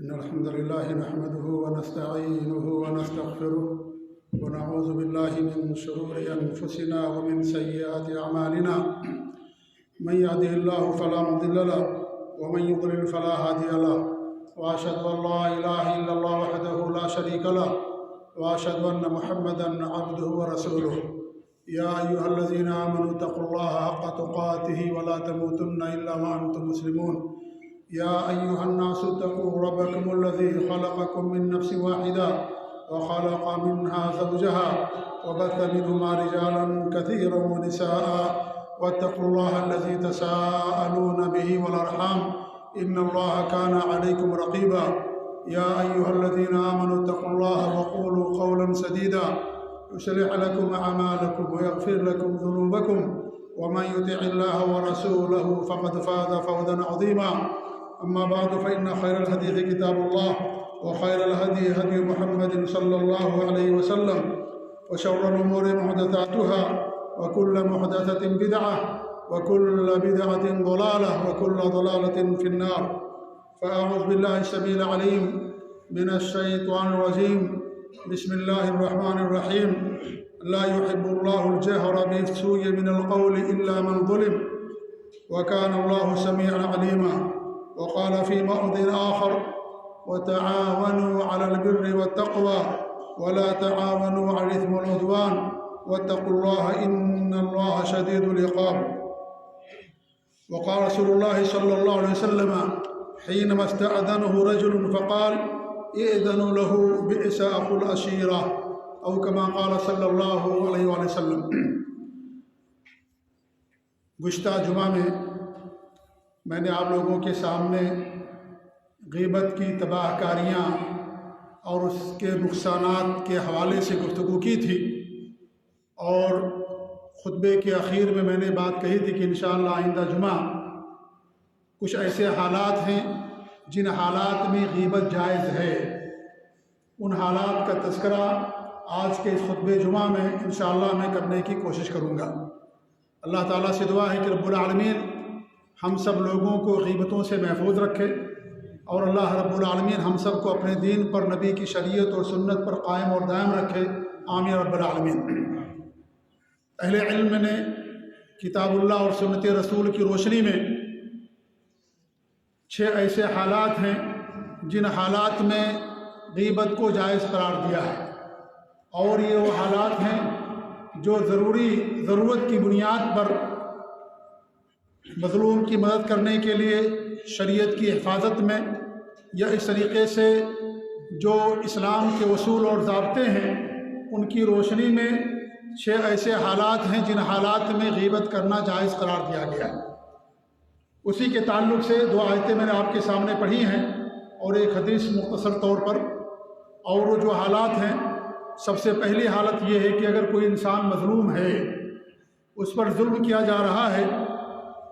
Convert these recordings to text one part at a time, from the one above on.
إن الحمد لله نحمده ونستعينه ونستغفره ونعوذ بالله من شرور أنفسنا ومن سيئات أعمالنا من يهده الله فلا مضل له ومن يضلل فلا هادي له وأشهد أن لا إله إلا الله وحده لا شريك له وأشهد أن محمدا عبده ورسوله يا أيها الذين آمنوا اتقوا الله حق تقاته ولا تموتن إلا وأنتم مسلمون يا أيها الناس اتقوا ربكم الذي خلقكم من نفس واحدة وخلق منها زوجها وبث منهما رجالا كثيرا ونساء واتقوا الله الذي تساءلون به والأرحام إن الله كان عليكم رقيبا يا أيها الذين آمنوا اتقوا الله وقولوا قولا سديدا يصلح لكم أعمالكم ويغفر لكم ذنوبكم ومن يطع الله ورسوله فقد فاز فوزا عظيما أما بعد فإن خير الحديث كتاب الله وخير الهدي هدي محمد صلى الله عليه وسلم وشر الأمور محدثاتها وكل محدثة بدعة وكل بدعة ضلالة وكل ضلالة في النار فأعوذ بالله السميع العليم من الشيطان الرجيم بسم الله الرحمن الرحيم لا يحب الله الجهر بالسوء من القول إلا من ظلم وكان الله سميعا عليما وقال في موضع آخر وتعاونوا على البر والتقوى ولا تعاونوا على الإثم والعدوان واتقوا الله إن الله شديد العقاب وقال رسول الله صلى الله عليه وسلم حينما استأذنه رجل فقال ائذنوا له بئس أخو العشيرة أو كما قال صلی اللہ علیہ وآلہ وسلم۔ گزشتہ جمعہ میں نے آپ لوگوں کے سامنے غیبت کی تباہ کاریاں اور اس کے نقصانات کے حوالے سے گفتگو کی تھی، اور خطبے کے اخیر میں نے بات کہی تھی کہ انشاءاللہ آئندہ جمعہ کچھ ایسے حالات ہیں جن حالات میں غیبت جائز ہے، ان حالات کا تذکرہ آج کے اس خطبہ جمعہ میں انشاءاللہ میں کرنے کی کوشش کروں گا۔ اللہ تعالیٰ سے دعا ہے کہ رب العالمین ہم سب لوگوں کو غیبتوں سے محفوظ رکھے، اور اللہ رب العالمین ہم سب کو اپنے دین پر، نبی کی شریعت اور سنت پر قائم اور دائم رکھے، آمین رب العالمین۔ اہل علم نے کتاب اللہ اور سنت رسول کی روشنی میں 6 ایسے حالات ہیں جن حالات میں غیبت کو جائز قرار دیا ہے، اور یہ وہ حالات ہیں جو ضرورت کی بنیاد پر مظلوم کی مدد کرنے کے لیے، شریعت کی حفاظت میں، یا اس طریقے سے جو اسلام کے اصول اور ضابطے ہیں ان کی روشنی میں 6 ایسے حالات ہیں جن حالات میں غیبت کرنا جائز قرار دیا گیا ہے۔ اسی کے تعلق سے 2 آیتیں میں نے آپ کے سامنے پڑھی ہیں اور ایک حدیث مختصر طور پر۔ اور وہ جو حالات ہیں، سب سے پہلی حالت یہ ہے کہ اگر کوئی انسان مظلوم ہے، اس پر ظلم کیا جا رہا ہے،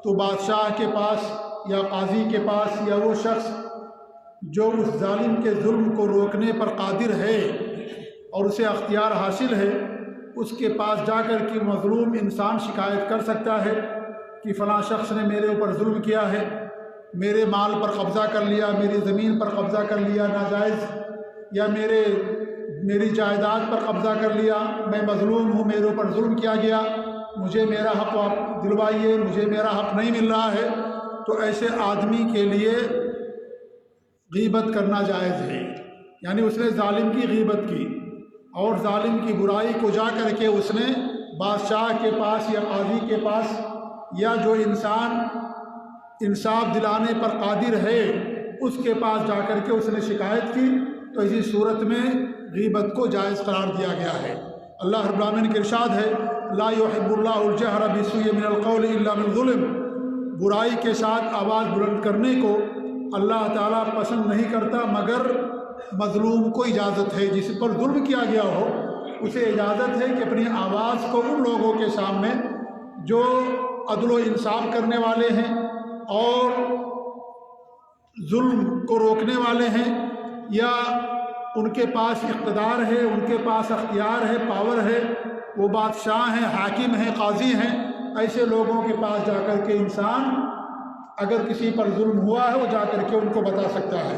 تو بادشاہ کے پاس یا قاضی کے پاس یا وہ شخص جو اس ظالم کے ظلم کو روکنے پر قادر ہے اور اسے اختیار حاصل ہے، اس کے پاس جا کر کے مظلوم انسان شکایت کر سکتا ہے کہ فلاں شخص نے میرے اوپر ظلم کیا ہے، میرے مال پر قبضہ کر لیا، میری زمین پر قبضہ کر لیا ناجائز، یا میری جائیداد پر قبضہ کر لیا، میں مظلوم ہوں، میرے اوپر ظلم کیا گیا، مجھے میرا حق دلوائیے، مجھے میرا حق نہیں مل رہا ہے۔ تو ایسے آدمی کے لیے غیبت کرنا جائز ہے، یعنی اس نے ظالم کی غیبت کی اور ظالم کی برائی کو جا کر کے اس نے بادشاہ کے پاس یا قاضی کے پاس یا جو انسان انصاف دلانے پر قادر ہے اس کے پاس جا کر کے اس نے شکایت کی، تو اسی صورت میں غیبت کو جائز قرار دیا گیا ہے۔ اللہ رب العالمین کا ارشاد ہے لا يحب اللہ الجہر بالسوء من القول الا من ظلم، برائی کے ساتھ آواز بلند کرنے کو اللہ تعالیٰ پسند نہیں کرتا مگر مظلوم کو اجازت ہے، جس پر ظلم کیا گیا ہو اسے اجازت ہے کہ اپنی آواز کو ان لوگوں کے سامنے جو عدل و انصاف کرنے والے ہیں اور ظلم کو روکنے والے ہیں، یا ان کے پاس اقتدار ہے، ان کے پاس اختیار ہے، پاور ہے، وہ بادشاہ ہیں، حاکم ہیں، قاضی ہیں، ایسے لوگوں کے پاس جا کر کے انسان اگر کسی پر ظلم ہوا ہے وہ جا کر کے ان کو بتا سکتا ہے۔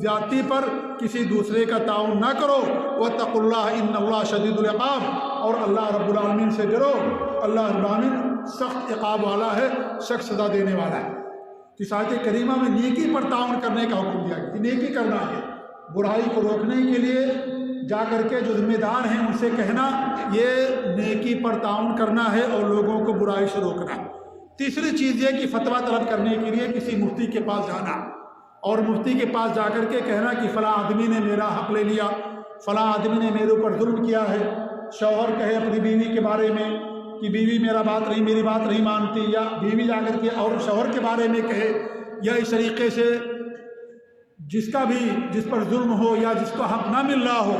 زیادتی پر کسی دوسرے کا تعاون نہ کرو، واتقوا اللہ ان اللہ شدید العقاب، اور اللہ رب العالمین سے ڈرو، اللہ رب العالمین سخت عقاب والا ہے، سخت سزا دینے والا ہے۔ اس آیت کریمہ میں نیکی پر تعاون کرنے کا حکم دیا گیا، نیکی کرنا ہے، برائی کو روکنے کے لیے جا کر کے جو ذمہ دار ہیں ان سے کہنا یہ نیکی پر تعاون کرنا ہے اور لوگوں کو برائی سے روکنا۔ تیسری چیز یہ کہ فتویٰ طلب کرنے کے لیے کسی مفتی کے پاس جانا اور مفتی کے پاس جا کر کے کہنا کہ فلاں آدمی نے میرا حق لے لیا، فلاں آدمی نے میرے اوپر ظلم کیا ہے۔ شوہر کہے اپنی بیوی کے بارے میں کہ بیوی میری بات نہیں مانتی، یا بیوی جا کر کے اور شوہر کے بارے میں کہے، یا اس طریقے سے جس پر ظلم ہو یا جس کو حق نہ مل رہا ہو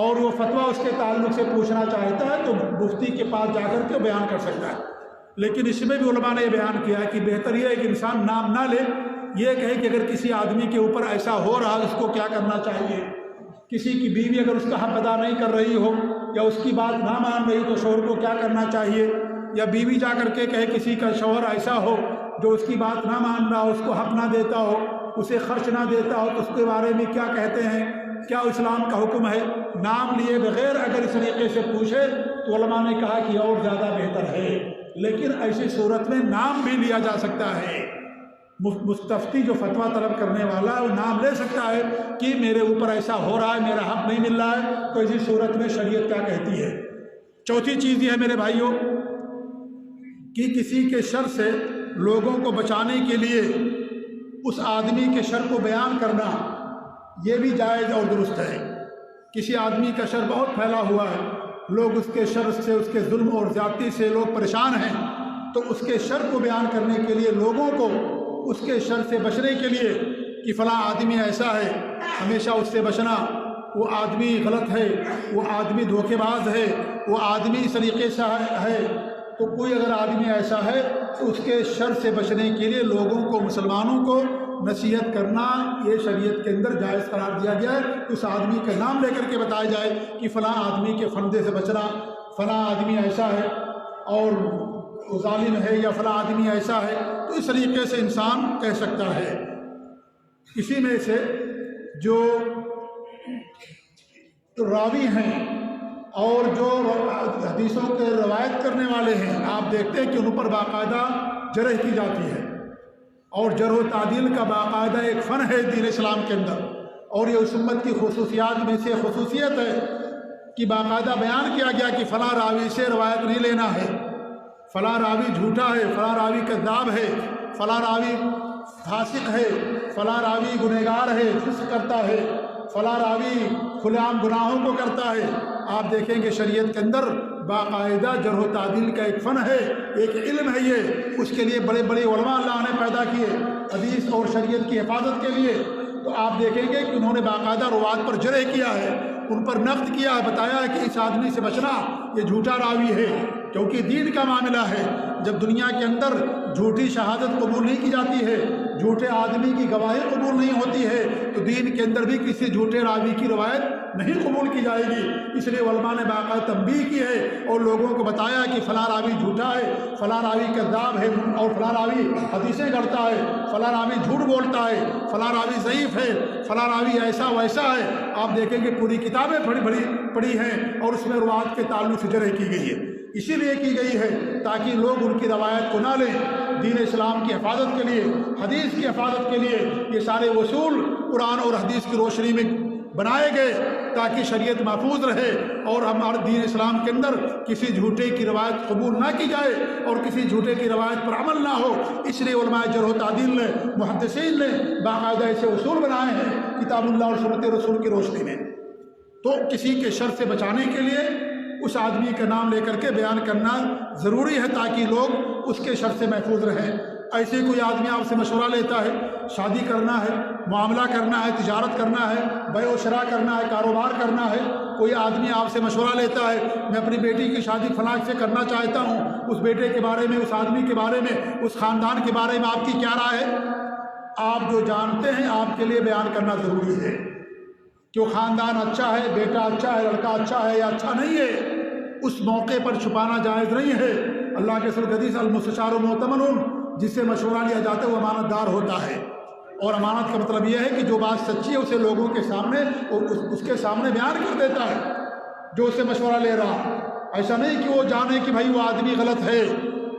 اور وہ فتویٰ اس کے تعلق سے پوچھنا چاہتا ہے تو مفتی کے پاس جا کر کے بیان کر سکتا ہے۔ لیکن اس میں بھی علماء نے یہ بیان کیا کہ بہتر یہ ہے کہ انسان نام نہ لے، یہ کہے کہ اگر کسی آدمی کے اوپر ایسا ہو رہا اس کو کیا کرنا چاہیے۔ کسی کی بیوی اگر اس کا حق ادا نہیں کر رہی ہو یا اس کی بات نہ مان رہی تو شوہر کو کیا کرنا چاہیے، یا بیوی جا کر کے کہے کسی کا شوہر ایسا ہو جو اس کی بات نہ مان رہا ہو، اس کو حق نہ دیتا ہو، اسے خرچ نہ دیتا ہو، تو اس کے بارے میں کیا کہتے ہیں، کیا اسلام کا حکم ہے۔ نام لیے بغیر اگر اس طریقے سے پوچھے تو علماء نے کہا کہ اور زیادہ بہتر ہے، لیکن ایسی صورت میں نام بھی لیا جا سکتا ہے۔ مستفتی جو فتویٰ طلب کرنے والا ہے وہ نام لے سکتا ہے کہ میرے اوپر ایسا ہو رہا ہے، میرا حق نہیں مل رہا ہے، تو اسی صورت میں شریعت کیا کہتی ہے۔ چوتھی چیز یہ ہے میرے بھائیوں کہ کسی کے شر سے لوگوں کو بچانے کے لیے اس آدمی کے شر کو بیان کرنا یہ بھی جائز اور درست ہے۔ کسی آدمی کا شر بہت پھیلا ہوا ہے، لوگ اس کے شر سے، اس کے ظلم اور زیادتی سے لوگ پریشان ہیں، تو اس کے شر کو بیان کرنے کے لیے لوگوں کو اس کے شر سے بچنے کے لیے کہ فلاں آدمی ایسا ہے، ہمیشہ اس سے بچنا، وہ آدمی غلط ہے، وہ آدمی دھوکے باز ہے، وہ آدمی اس طریقے سے ہے، تو کوئی اگر آدمی ایسا ہے تو اس کے شر سے بچنے کے لیے لوگوں کو، مسلمانوں کو نصیحت کرنا یہ شریعت کے اندر جائز قرار دیا گیا ہے۔ اس آدمی کا نام لے کر کے بتایا جائے کہ فلاں آدمی کے فندے سے بچنا، فلاں آدمی ایسا ہے اور ظالم ہے، یا فلاں آدمی ایسا ہے، تو اس طریقے سے انسان کہہ سکتا ہے۔ اسی میں سے جو راوی ہیں اور جو حدیثوں کے روایت کرنے والے ہیں، آپ دیکھتے ہیں کہ ان پر باقاعدہ جرح کی جاتی ہے، اور جرح و تعدیل کا باقاعدہ ایک فن ہے دین اسلام کے اندر، اور یہ اس امت کی خصوصیات میں سے خصوصیت ہے کہ باقاعدہ بیان کیا گیا کہ فلاں راوی سے روایت نہیں لینا ہے، فلاں راوی جھوٹا ہے، فلاں راوی کذاب ہے، فلاں راوی فاسق ہے، فلاں راوی گنہگار ہے، فسق کرتا ہے، فلاں راوی کھلے عام گناہوں کو کرتا ہے۔ آپ دیکھیں گے شریعت کے اندر باقاعدہ جرح و تعدیل کا ایک فن ہے، ایک علم ہے، یہ اس کے لیے بڑے بڑے علماء اللہ نے پیدا کیے حدیث اور شریعت کی حفاظت کے لیے۔ تو آپ دیکھیں گے کہ انہوں نے باقاعدہ روات پر جرح کیا ہے، ان پر نقد کیا ہے، بتایا ہے کہ اس آدمی سے بچنا، یہ جھوٹا راوی ہے، کیونکہ دین کا معاملہ ہے۔ جب دنیا کے اندر جھوٹی شہادت قبول نہیں کی جاتی ہے، جھوٹے آدمی کی گواہی قبول نہیں ہوتی ہے، تو دین کے اندر بھی کسی جھوٹے راوی کی روایت نہیں قبول کی جائے گی۔ اس لیے علماء نے باقاعدہ تنبیہ کی ہے اور لوگوں کو بتایا کہ فلاں راوی جھوٹا ہے، فلاں راوی کذاب ہے، اور فلاں راوی حدیثیں گڑھتا ہے، فلاں راوی جھوٹ بولتا ہے، فلاں راوی ضعیف ہے، فلاں راوی ایسا ویسا ہے۔ آپ دیکھیں کہ پوری کتابیں پڑھی ہیں اور اس میں روایت کے تعلق سے جرح کی گئی ہے، اسی لیے کی گئی ہے تاکہ لوگ ان کی روایت کو نہ لیں۔ دین اسلام کی حفاظت کے لیے، حدیث کی حفاظت کے لیے یہ سارے اصول قرآن اور حدیث کی روشنی میں بنائے گئے تاکہ شریعت محفوظ رہے اور ہمارے دین اسلام کے اندر کسی جھوٹے کی روایت قبول نہ کی جائے اور کسی جھوٹے کی روایت پر عمل نہ ہو۔ اس لیے علماء جرح و تعدیل نے، محدثین نے باقاعدہ ایسے اصول بنائے ہیں کتاب اللہ اور سنت رسول کی روشنی میں۔ تو کسی کے شر سے بچانے کے لیے اس آدمی کا نام لے کر کے بیان کرنا ضروری ہے تاکہ لوگ اس کے شر سے محفوظ رہیں۔ ایسے کوئی آدمی آپ سے مشورہ لیتا ہے، شادی کرنا ہے، معاملہ کرنا ہے، تجارت کرنا ہے، بیع و شراء کرنا ہے، کاروبار کرنا ہے، کوئی آدمی آپ سے مشورہ لیتا ہے میں اپنی بیٹی کی شادی فلاں سے کرنا چاہتا ہوں، اس بیٹے کے بارے میں، اس آدمی کے بارے میں، اس خاندان کے بارے میں آپ کی کیا رائے ہے؟ آپ جو جانتے ہیں آپ کے لیے بیان کرنا ضروری ہے کہ وہ خاندان اچھا ہے، بیٹا اچھا ہے، لڑکا اچھا ہے یا اچھا نہیں ہے، اس موقع پر چھپانا جائز نہیں ہے۔ اللہ کے رسول حدیث المستشار مؤتمن، جس سے مشورہ لیا جاتا ہے وہ امانت دار ہوتا ہے۔ اور امانت کا مطلب یہ ہے کہ جو بات سچی ہے اسے لوگوں کے سامنے اس کے سامنے بیان کر دیتا ہے جو اسے مشورہ لے رہا۔ ایسا نہیں کہ وہ جانے کہ بھائی وہ آدمی غلط ہے،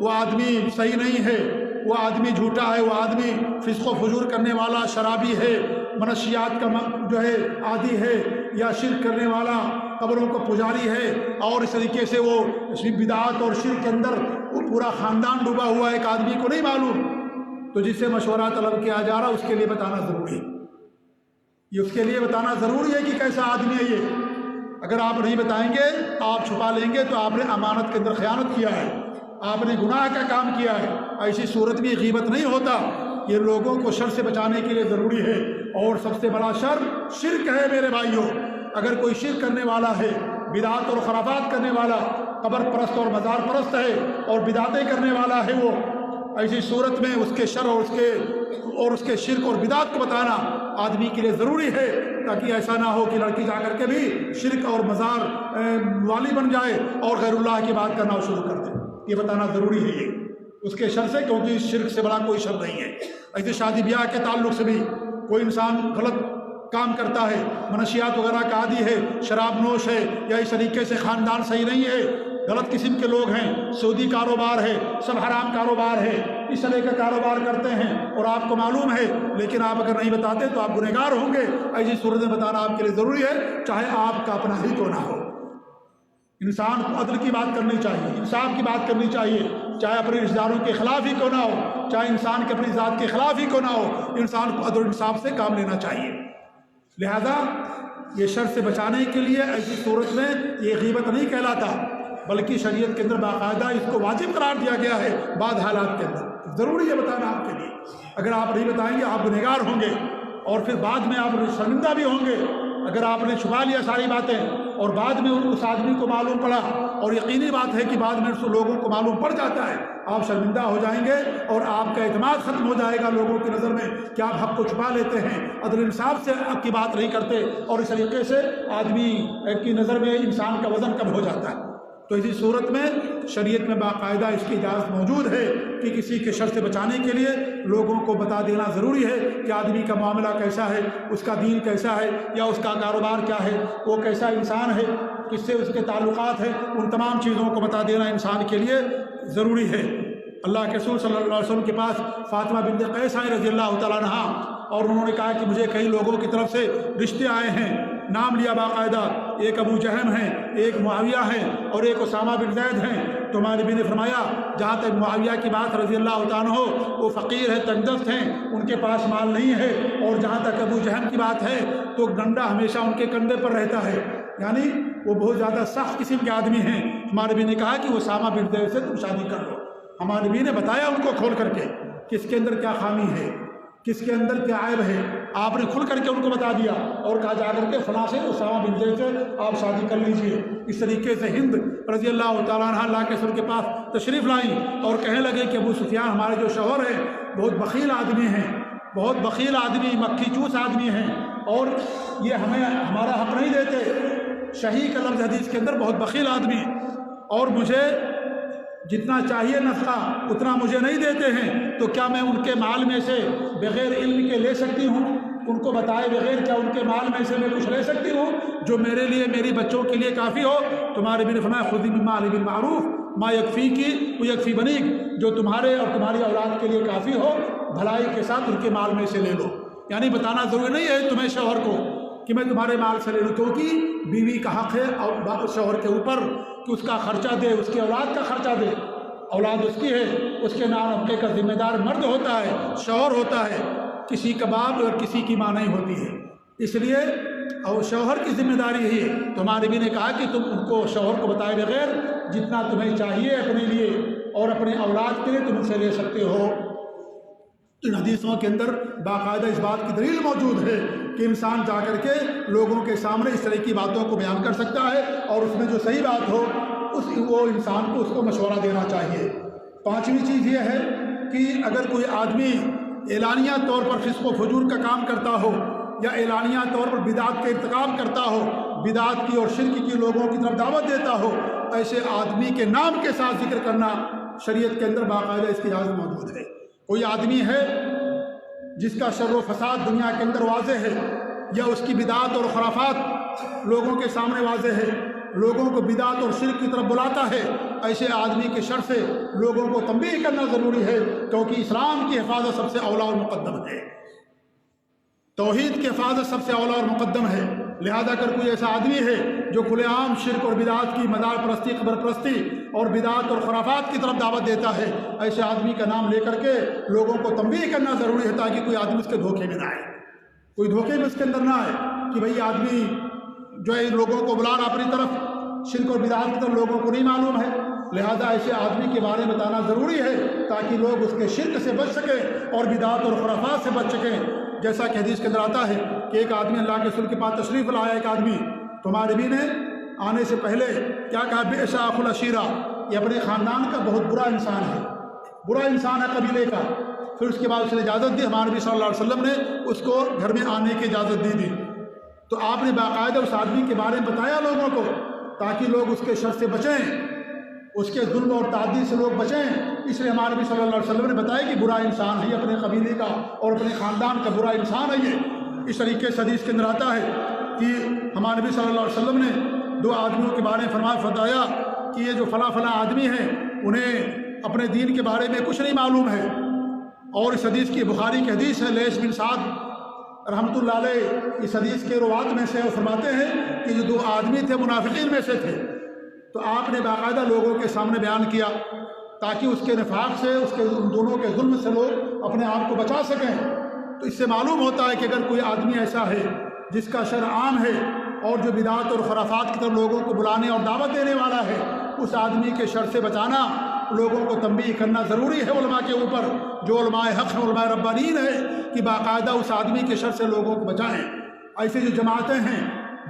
وہ آدمی صحیح نہیں ہے، وہ آدمی جھوٹا ہے، وہ آدمی فسق و فجور کرنے والا شرابی ہے، منشیات کا جو ہے عادی ہے، یا شرک کرنے والا قبروں کا پجاری ہے، اور اس طریقے سے وہ بدعات اور شرک کے اندر وہ پورا خاندان ڈوبا ہوا ہے، ایک آدمی کو نہیں معلوم، تو جس سے مشورہ طلب کیا جا رہا اس کے لیے بتانا ضروری ہے۔ یہ اس کے لیے بتانا ضروری ہے کہ کیسا آدمی ہے یہ۔ اگر آپ نہیں بتائیں گے، آپ چھپا لیں گے، تو آپ نے امانت کے اندر خیانت کیا ہے، آپ نے گناہ کا کام کیا ہے۔ ایسی صورت میں غیبت نہیں ہوتا۔ یہ لوگوں کو شر سے بچانے کے لیے ضروری ہے، اور سب سے بڑا شر شرک ہے میرے بھائیوں۔ اگر کوئی شرک کرنے والا ہے، بدعات اور خرافات کرنے والا، قبر پرست اور مزار پرست ہے اور بدعتیں کرنے والا ہے وہ، ایسی صورت میں اس کے شر اور اس کے شرک اور بدعت کو بتانا آدمی کے لیے ضروری ہے، تاکہ ایسا نہ ہو کہ لڑکی جا کر کے بھی شرک اور مزار والی بن جائے اور غیر اللہ کی بات کرنا شروع کر دے۔ یہ بتانا ضروری ہے یہ اس کے شر سے، کیونکہ اس شرک سے بڑا کوئی شر نہیں ہے۔ ایسے شادی بیاہ کے تعلق سے بھی کوئی انسان غلط کام کرتا ہے، منشیات وغیرہ کا عادی ہے، شراب نوش ہے، یا اس طریقے سے خاندان صحیح نہیں ہے، غلط قسم کے لوگ ہیں، سودی کاروبار ہے، سب حرام کاروبار ہے، اس طرح کا کاروبار کرتے ہیں اور آپ کو معلوم ہے، لیکن آپ اگر نہیں بتاتے تو آپ گنہگار ہوں گے۔ ایسی صورت میں بتانا آپ کے لیے ضروری ہے، چاہے آپ کا اپنا ہی کیوں نہ ہو۔ انسان کو عدل کی بات کرنی چاہیے، انصاف کی بات کرنی چاہیے، چاہے اپنے رشتہ داروں کے خلاف ہی کیوں نہ ہو، چاہے انسان کے اپنی ذات کے خلاف ہی کیوں نہ ہو، انسان کو عدل و انصاف سے کام لینا چاہیے۔ لہذا یہ شر سے بچانے کے لیے ایسی صورت میں یہ غیبت نہیں کہلاتا، بلکہ شریعت کے اندر باقاعدہ اس کو واجب قرار دیا گیا ہے۔ بعض حالات کے اندر ضروری ہے بتانا آپ کے لیے۔ اگر آپ نہیں بتائیں گے آپ گنہگار ہوں گے، اور پھر بعد میں آپ شرمندہ بھی ہوں گے۔ اگر آپ نے چھپا لیا ساری باتیں اور بعد میں اس آدمی کو معلوم پڑا، اور یقینی بات ہے کہ بعد میں لوگوں کو معلوم پڑ جاتا ہے، آپ شرمندہ ہو جائیں گے اور آپ کا اعتماد ختم ہو جائے گا لوگوں کی نظر میں کہ آپ حق کو چھپا لیتے ہیں، عدل انصاف سے حق کی بات نہیں کرتے، اور اس طریقے سے آدمی کی نظر میں انسان کا وزن کم ہو جاتا ہے۔ تو اسی صورت میں شریعت میں باقاعدہ اس کی اجازت موجود ہے کہ کسی کے شر سے بچانے کے لیے لوگوں کو بتا دینا ضروری ہے کہ آدمی کا معاملہ کیسا ہے، اس کا دین کیسا ہے، یا اس کا کاروبار کیا ہے، وہ کیسا انسان ہے، کس سے اس کے تعلقات ہیں، ان تمام چیزوں کو بتا دینا انسان کے لیے ضروری ہے۔ اللہ کے رسول صلی اللہ علیہ وسلم کے پاس فاطمہ بنت قیس آئیں رضی اللہ تعالیٰ عنہا، اور انہوں نے کہا کہ مجھے کئی لوگوں کی طرف سے رشتے آئے ہیں، نام لیا باقاعدہ، ایک ابو جہم ہیں، ایک معاویہ ہیں، اور ایک اسامہ بن زید ہیں۔ تو ہمارے نبی نے فرمایا جہاں تک معاویہ کی بات رضی اللہ تعالیٰ عنہ، وہ فقیر ہے، تنگ دست ہیں، ان کے پاس مال نہیں ہے، اور جہاں تک ابو جہم کی بات ہے تو ڈنڈا ہمیشہ ان کے کندھے پر رہتا ہے، یعنی وہ بہت زیادہ سخت قسم کے آدمی ہیں۔ ہمارے نبی نے کہا کہ وہ اسامہ بن زید سے تم شادی کر لو۔ ہمارے نبی نے بتایا ان کو کھول کر کے کس کے اندر کیا خامی ہے، کس کے اندر کیا عیب ہے، آپ نے کھل کر کے ان کو بتا دیا اور کہا جا کر کے فلاں سے اسامہ بن زید سے آپ شادی کر لیجئے۔ اس طریقے سے ہند رضی اللہ تعالیٰ عنہ اللہ کے رسول کے پاس تشریف لائیں اور کہنے لگے کہ ابو سفیان ہمارے جو شوہر ہیں بہت بخیل آدمی ہیں، بہت بخیل آدمی، مکھی چوس آدمی ہیں، اور یہ ہمیں ہمارا حق نہیں دیتے۔ شہی کا لفظ حدیث کے اندر، بہت بخیل آدمی، اور مجھے جتنا چاہیے نفقہ اتنا مجھے نہیں دیتے ہیں، تو کیا میں ان کے مال میں سے بغیر علم کے لے سکتی ہوں؟ ان کو بتائے بغیر کیا ان کے مال میں سے میں کچھ لے سکتی ہوں جو میرے لیے، میری بچوں کے لیے کافی ہو؟ تمہارے بھی نے فرمایا خذی من مال بالمعروف ما یکفیکی و یکفی بنیک، جو تمہارے اور تمہاری اولاد کے لیے کافی ہو بھلائی کے ساتھ ان کے مال میں سے لے لو۔ یعنی بتانا ضروری نہیں ہے تمہیں شوہر کو کہ میں تمہارے مال سے لے لوں، کیونکہ بیوی کا حق ہے اور شوہر کے اوپر کہ اس کا خرچہ دے، اس کی اولاد کا خرچہ دے۔ اولاد اس کی ہے، اس کے نام نفقے کا ذمہ دار مرد ہوتا ہے، شوہر ہوتا ہے، کسی کا باپ اور کسی کی ماں نہیں ہوتی ہے۔ اس لیے اور شوہر کی ذمہ داری ہے۔ تو ہمارے نبی نے کہا کہ تم ان کو شوہر کو بتائے بغیر جتنا تمہیں چاہیے اپنے لیے اور اپنے اولاد کے لیے تم ان سے لے سکتے ہو۔ ان حدیثوں کے اندر باقاعدہ اس بات کی دلیل موجود ہے کہ انسان جا کر کے لوگوں کے سامنے اس طرح کی باتوں کو بیان کر سکتا ہے، اور اس میں جو صحیح بات ہو وہ انسان کو اس کو مشورہ دینا چاہیے۔ پانچویں چیز یہ ہے کہ اگر کوئی آدمی اعلانیہ طور پر فسق و فجور کا کام کرتا ہو یا اعلانیہ طور پر بدعات کا ارتکاب کرتا ہو، بدعات کی اور شرک کی لوگوں کی طرف دعوت دیتا ہو، ایسے آدمی کے نام کے ساتھ ذکر کرنا شریعت کے اندر باقاعدہ اس کی اجازت موجود ہے۔ کوئی آدمی ہے جس کا شر و فساد دنیا کے اندر واضح ہے، یا اس کی بدعات اور خرافات لوگوں کے سامنے واضح ہے، لوگوں کو بدعات اور شرک کی طرف بلاتا ہے، ایسے آدمی کے شر سے لوگوں کو تنبیہ کرنا ضروری ہے، کیونکہ اسلام کی حفاظت سب سے اولا اور مقدم ہے، توحید کی حفاظت سب سے اولا اور مقدم ہے۔ لہذا اگر کوئی ایسا آدمی ہے جو کھلے عام شرک اور بدعات کی، مزار پرستی، قبر پرستی اور بدعات اور خرافات کی طرف دعوت دیتا ہے، ایسے آدمی کا نام لے کر کے لوگوں کو تنبیہ کرنا ضروری ہے، تاکہ کوئی آدمی اس کے دھوکے میں نہ آئے، کوئی دھوکے میں اس کے اندر نہ آئے کہ بھئی آدمی جو ہے لوگوں کو بلا رہا اپنی طرف، شرک اور بدعات کی طرف لوگوں کو نہیں معلوم ہے۔ لہذا ایسے آدمی کے بارے میں بتانا ضروری ہے تاکہ لوگ اس کے شرک سے بچ سکیں اور بدعات اور خرافات سے بچ سکیں۔ جیسا کہ حدیث کے اندر آتا ہے کہ ایک آدمی اللہ کے رسول کے پاس تشریف لایا، ایک آدمی، تو ہمارے نبی نے آنے سے پہلے کیا کہا؟ بئس اخو العشیرہ، یہ اپنے خاندان کا بہت برا انسان ہے، برا انسان ہے قبیلے کا۔ پھر اس کے بعد اسے اجازت دی، ہمارے نبی صلی اللہ علیہ وسلم نے اس کو گھر میں آنے کی اجازت دی۔ تو آپ نے باقاعدہ اس آدمی کے بارے میں بتایا لوگوں کو، تاکہ لوگ اس کے شر سے بچیں، اس کے ظلم اور تعدی سے لوگ بچیں۔ اس لیے ہمارے نبی صلی اللہ علیہ وسلم نے بتایا کہ برا انسان ہے، یہ اپنے قبیلے کا اور اپنے خاندان کا برا انسان ہے یہ۔ اس طریقے سے حدیث کے اندر آتا ہے کہ ہمارے نبی صلی اللہ علیہ وسلم نے دو آدمیوں کے بارے میں فرمایا کہ یہ جو فلاں فلاں آدمی ہیں انہیں اپنے دین کے بارے میں کچھ نہیں معلوم ہے۔ اور اس حدیث کی بخاری کی حدیث ہے، لیث بن سعد رحمۃ اللہ علیہ اس حدیث کے روات میں سے فرماتے ہیں کہ جو دو آدمی تھے منافقین میں سے تھے، تو آپ نے باقاعدہ لوگوں کے سامنے بیان کیا تاکہ اس کے نفاق سے، اس کے ان دونوں کے ظلم سے لوگ اپنے آپ کو بچا سکیں۔ تو اس سے معلوم ہوتا ہے کہ اگر کوئی آدمی ایسا ہے جس کا شر عام ہے اور جو بدعات اور خرافات کی طرف لوگوں کو بلانے اور دعوت دینے والا ہے، اس آدمی کے شر سے بچانا، لوگوں کو تنبیہ کرنا ضروری ہے علماء کے اوپر، جو علماء حق ہیں، علماء ربانین ہیں، کہ باقاعدہ اس آدمی کے شر سے لوگوں کو بچائیں۔ ایسے جو جماعتیں ہیں،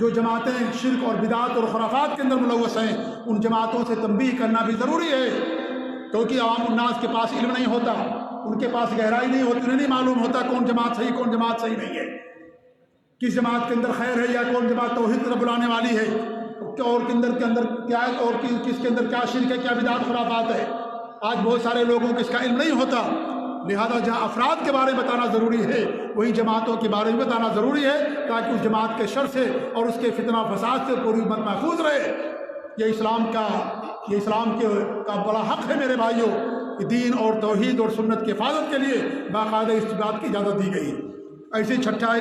جو جماعتیں شرک اور بدعات اور خرافات کے اندر ملوث ہیں، ان جماعتوں سے تنبیہ کرنا بھی ضروری ہے، کیونکہ عوام الناس کے پاس علم نہیں ہوتا، ان کے پاس گہرائی نہیں ہوتی، انہیں نہیں معلوم ہوتا کون جماعت صحیح کون جماعت صحیح نہیں ہے، کس جماعت کے اندر خیر ہے یا کون جماعت توحید کی طرف بلانے والی ہے، اور کے اندر کیا ہے اور کس کے اندر کیا شرک ہے، کیا بدعات خرافات ہے۔ آج بہت سارے لوگوں کو اس کا علم نہیں ہوتا، لہذا جہاں افراد کے بارے میں بتانا ضروری ہے، وہی جماعتوں کے بارے میں بتانا ضروری ہے، تاکہ اس جماعت کے شر سے اور اس کے فتنہ فساد سے پوری امت محفوظ رہے۔ یہ اسلام کا بڑا حق ہے میرے بھائیوں، کہ دین اور توحید اور سنت کی حفاظت کے لیے باقاعدہ اس بات کی اجازت دی گئی۔ ایسے چھٹا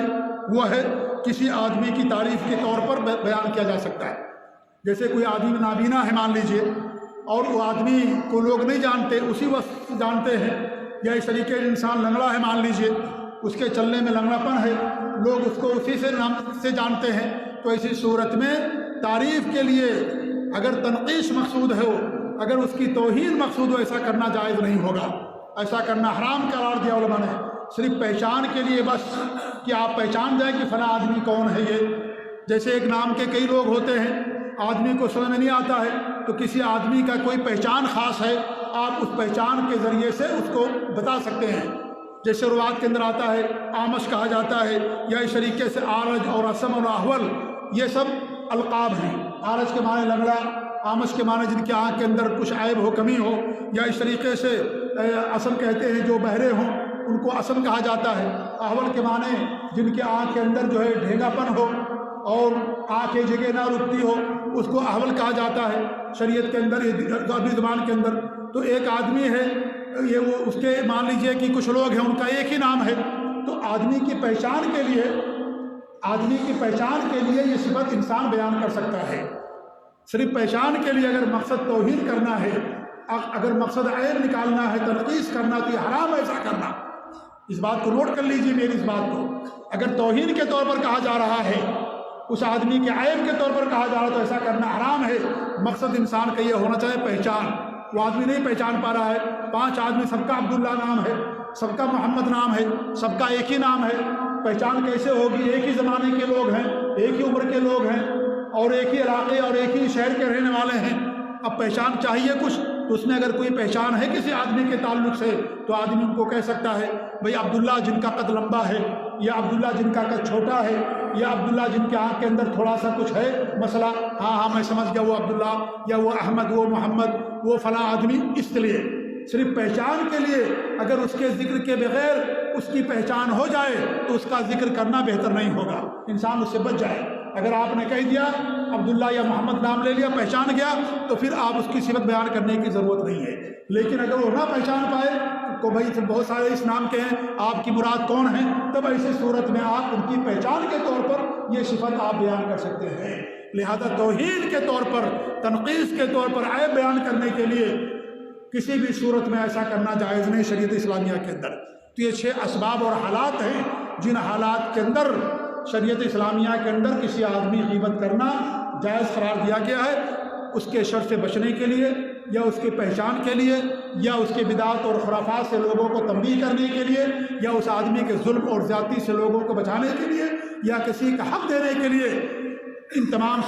ہوا ہے کسی آدمی کی تعریف کے طور پر بیان کیا جا سکتا ہے، جیسے کوئی آدمی نابینا ہے مان لیجئے، اور وہ آدمی کو لوگ نہیں جانتے، اسی وقت جانتے ہیں، یا اس طریقے سے انسان لنگڑا ہے مان لیجئے، اس کے چلنے میں لنگڑا پن ہے، لوگ اس کو اسی سے نام سے جانتے ہیں، تو ایسی صورت میں تعریف کے لیے اگر تنقیش مقصود ہو، اگر اس کی توہین مقصود ہو، ایسا کرنا جائز نہیں ہوگا، ایسا کرنا حرام قرار دیا علماء نے۔ صرف پہچان کے لیے بس کہ آپ پہچان جائیں کہ فلاں آدمی کون ہے، یہ جیسے ایک نام کے کئی لوگ ہوتے ہیں، آدمی کو سمجھ میں نہیں آتا ہے، تو کسی آدمی کا کوئی پہچان خاص ہے، آپ اس پہچان کے ذریعے سے اس کو بتا سکتے ہیں۔ جیسے روایت کے اندر آتا ہے آمش کہا جاتا ہے، یا اس طریقے سے آرج اور اسم اور احول، یہ سب القاب ہیں۔ آرج کے معنی لنگڑا، آمش کے معنی جن کی آنکھ کے اندر کچھ عیب ہو، کمی ہو، یا اس طریقے سے اسم کہتے ہیں جو بہرے ہوں، ان کو اسم کہا جاتا ہے۔ احول کے معنی جن کی آنکھ کے اندر جو ہے ڈھینگا پن ہو اور آنکھ ایک جگہ نہ رکتی ہو، اس کو احول کہا جاتا ہے شریعت کے اندر، عربی زبان کے اندر۔ تو ایک آدمی ہے، یہ وہ اس کے مان لیجئے کہ کچھ لوگ ہیں ان کا ایک ہی نام ہے، تو آدمی کی پہچان کے لیے یہ صفت انسان بیان کر سکتا ہے۔ صرف پہچان کے لیے اگر مقصد توہین کرنا ہے، اگر مقصد عیب نکالنا ہے، تنقیص کرنا، تو یہ حرام ہے ایسا کرنا۔ اس بات کو نوٹ کر لیجئے، میری اس بات کو، اگر توہین کے طور پر کہا جا رہا ہے، اس آدمی کے عیب کے طور پر کہا جا رہا ہے، تو ایسا کرنا حرام ہے۔ مقصد انسان کا یہ ہونا چاہیے پہچان۔ وہ آدمی نہیں پہچان پا رہا ہے، 5 آدمی سب کا عبداللہ نام ہے، سب کا محمد نام ہے، سب کا ایک ہی نام ہے، پہچان کیسے ہوگی؟ ایک ہی زمانے کے لوگ ہیں، ایک ہی عمر کے لوگ ہیں، اور ایک ہی علاقے اور ایک ہی شہر کے رہنے والے ہیں۔ اب پہچان چاہیے کچھ، تو اس میں اگر کوئی پہچان ہے کسی آدمی کے تعلق سے، تو آدمی ان کو کہہ سکتا ہے بھئی عبداللہ جن کا قد لمبا ہے، یا عبداللہ جن کا قد چھوٹا ہے، یا عبداللہ جن کے آنکھ کے اندر تھوڑا سا کچھ ہے مسئلہ، ہاں میں سمجھ گیا وہ عبداللہ، یا وہ احمد، وہ محمد، وہ فلاں آدمی، اس لیے صرف پہچان کے لیے اگر اس کے ذکر کے بغیر اس کی پہچان ہو جائے تو اس کا ذکر کرنا بہتر نہیں ہوگا، انسان اس سے بچ جائے۔ اگر آپ نے کہہ دیا عبداللہ یا محمد نام لے لیا، پہچان گیا، تو پھر آپ اس کی صفت بیان کرنے کی ضرورت نہیں ہے۔ لیکن اگر وہ نہ پہچان پائے تو بھائی بہت سارے اس نام کے ہیں، آپ کی مراد کون ہیں، تب ایسی صورت میں آپ ان کی پہچان کے طور پر یہ صفت آپ بیان کر سکتے ہیں۔ لہذا توہین کے طور پر، تنقیص کے طور پر عیب بیان کرنے کے لیے کسی بھی صورت میں ایسا کرنا جائز نہیں شریعت اسلامیہ کے اندر۔ تو یہ 6 اسباب اور حالات ہیں جن حالات کے اندر شریعت اسلامیہ کے اندر کسی آدمی غیبت کرنا جائز قرار دیا گیا ہے، اس کے شر سے بچنے کے لیے، یا اس کی پہچان کے لیے، یا اس کے بدعات اور خرافات سے لوگوں کو تنبیہ کرنے کے لیے، یا اس آدمی کے ظلم اور زیادتی سے لوگوں کو بچانے کے لیے، یا کسی کا حق دینے کے لیے۔ ان تمام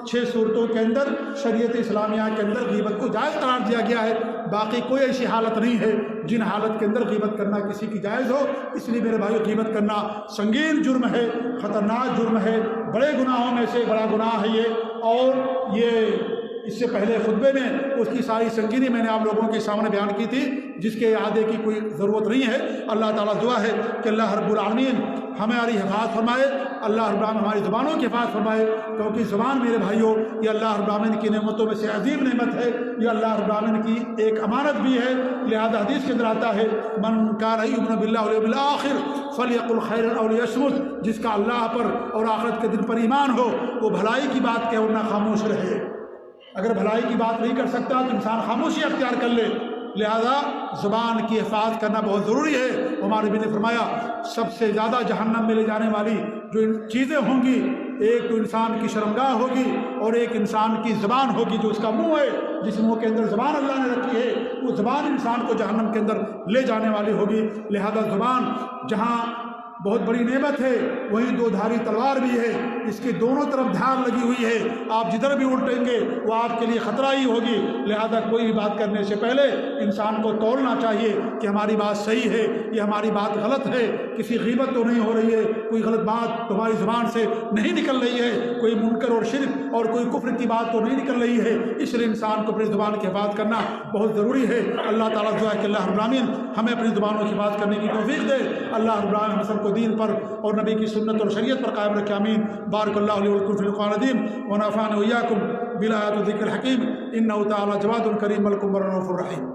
6 صورتوں کے اندر شریعت اسلامیہ کے اندر غیبت کو جائز قرار دیا گیا ہے۔ باقی کوئی ایسی حالت نہیں ہے جن حالت کے اندر غیبت کرنا کسی کی جائز ہو۔ اس لیے میرے بھائیو، غیبت کرنا سنگین جرم ہے، خطرناک جرم ہے، بڑے گناہوں میں سے بڑا گناہ ہے یہ۔ اور یہ اس سے پہلے خطبے میں اس کی ساری سنگینی میں نے آپ لوگوں کے سامنے بیان کی تھی، جس کے اعادے کی کوئی ضرورت نہیں ہے۔ اللہ تعالیٰ دعا ہے کہ اللہ رب العالمین ہماری حفاظت فرمائے، اللہ رب العالمین ہماری زبانوں کی حفاظت فرمائے، کیونکہ زبان میرے بھائیوں یہ اللہ رب العالمین کی نعمتوں میں سے عظیم نعمت ہے، یہ اللہ رب العالمین کی ایک امانت بھی ہے۔ لہذا حدیث کے اندر آتا ہے من کان یؤمن باللہ والیوم الآخر فلیقل خیرا او لیصمت، جس کا اللہ پر اور آخرت کے دن پر ایمان ہو وہ بھلائی کی بات کہے ورنہ خاموش رہے۔ اگر بھلائی کی بات نہیں کر سکتا تو انسان خاموشی اختیار کر لے۔ لہذا زبان کی حفاظت کرنا بہت ضروری ہے۔ ہمارے نبی نے فرمایا سب سے زیادہ جہنم میں لے جانے والی جو چیزیں ہوں گی، ایک تو انسان کی شرمگاہ ہوگی، اور ایک انسان کی زبان ہوگی، جو اس کا منہ ہے، جس منہ کے اندر زبان اللہ نے رکھی ہے، وہ زبان انسان کو جہنم کے اندر لے جانے والی ہوگی۔ لہذا زبان جہاں بہت بڑی نعمت ہے وہیں 2 دھاری تلوار بھی ہے، اس کے دونوں طرف دھار لگی ہوئی ہے، آپ جدھر بھی الٹیں گے وہ آپ کے لیے خطرہ ہی ہوگی۔ لہذا کوئی بھی بات کرنے سے پہلے انسان کو تولنا چاہیے کہ ہماری بات صحیح ہے یا ہماری بات غلط ہے، کسی غیبت تو نہیں ہو رہی ہے، کوئی غلط بات تمہاری زبان سے نہیں نکل رہی ہے، کوئی منکر اور شرک اور کوئی کفر کی بات تو نہیں نکل رہی ہے۔ اس لیے انسان کو اپنی زبان کی حفاظت کرنا بہت ضروری ہے۔ اللہ تعالیٰ دعا ہے کہ اللہ رب العالمین ہمیں اپنی زبانوں کی حفاظت کرنے کی توفیق دے۔ اللہ رب العالمین ہم سب کو دین پر اور نبی کی سنت اور شریعت پر قائم رکھے، آمین۔ بارک اللہ علیہ ولکم فی القرآن العظیم ونفعنی وإیاکم بالآیات والذکر الحکیم، انہ تعالی جواد کریم ملک رؤوف رحیم۔